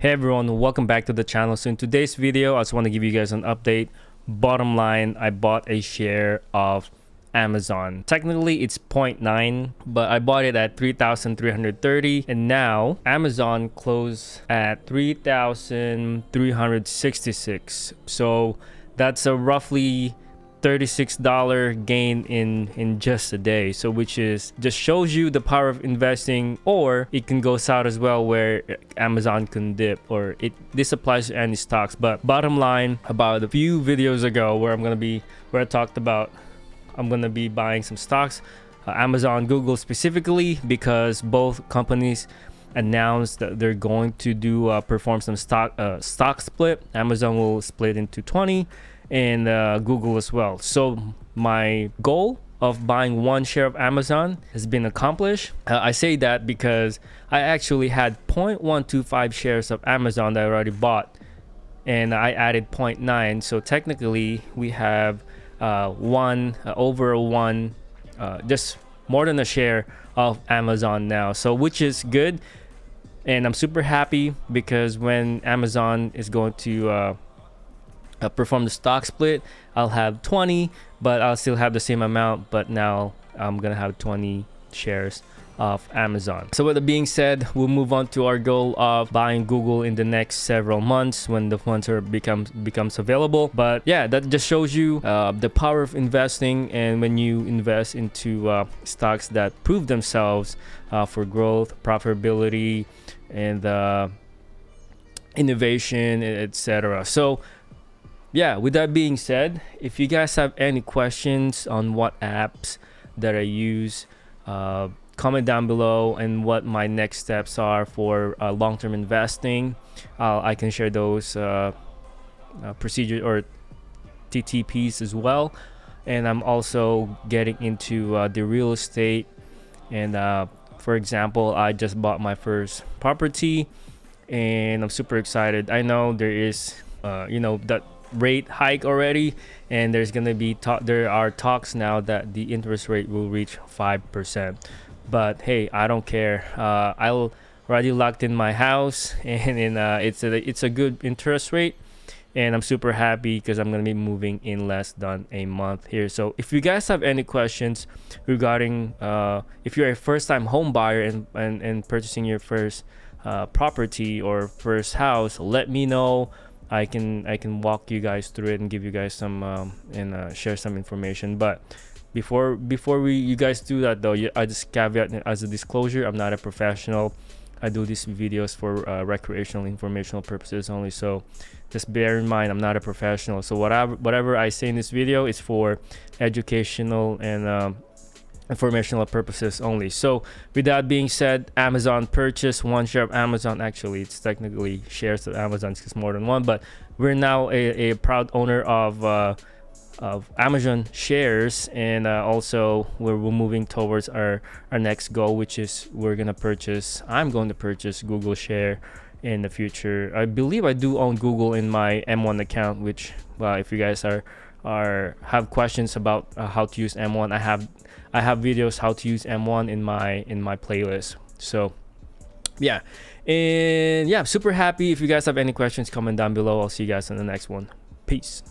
Hey everyone, welcome back to the channel. So in today's video, I just want to give you guys an update. Bottom line, I bought a share of Amazon. Technically it's zero 0.9, but I bought it at 3,330, and now Amazon closed at 3,366. So that's a roughly $36 gain in just a day, so which is just shows you the power of investing. Or it can go south as well, where Amazon can dip, or this applies to any stocks. But bottom line, about a few videos ago where I talked about I'm gonna be buying some stocks, Amazon, Google specifically, because both companies announced that they're going to do perform some stock split. Amazon will split into 20, and Google as well. So my goal of buying one share of Amazon has been accomplished. I say that because I actually had 0.125 shares of Amazon that I already bought, and I added 0.9. So technically we have just more than a share of Amazon now, so which is good. And I'm super happy because when Amazon is going to perform the stock split, I'll have 20, but I'll still have the same amount, but now I'm gonna have 20 shares of Amazon. So with that being said, we'll move on to our goal of buying Google in the next several months when the funds becomes available. But yeah, that just shows you the power of investing, and when you invest into stocks that prove themselves for growth, profitability, and innovation, etc. So yeah, with that being said, if you guys have any questions on what apps that I use, comment down below, and what my next steps are for long-term investing. I can share those procedures or TTPs as well. And I'm also getting into the real estate. And for example, I just bought my first property, and I'm super excited. I know there is, that rate hike already, and there are talks now that the interest rate will reach 5%. But hey, I don't care. I'll already locked in my house, and it's a good interest rate, and I'm super happy because I'm gonna be moving in less than a month here. So if you guys have any questions regarding if you're a first-time home buyer and purchasing your first property or first house, let me know. I can walk you guys through it and give you guys some and share some information. But before you guys do that though, I just caveat as a disclosure, I'm not a professional. I do these videos for recreational, informational purposes only. So just bear in mind, I'm not a professional. So whatever I say in this video is for educational and informational purposes only. So with that being said, Amazon purchased one share of Amazon. Actually, it's technically shares of Amazon because more than one, but we're now a proud owner of Amazon shares. And also we're moving towards our next goal, which is I'm going to purchase Google share in the future. I believe I do own Google in my M1 account, which if you guys have questions about how to use M1, I have videos how to use M1 in my playlist. So yeah, and yeah, I'm super happy. If you guys have any questions, comment down below. I'll see you guys in the next one. Peace.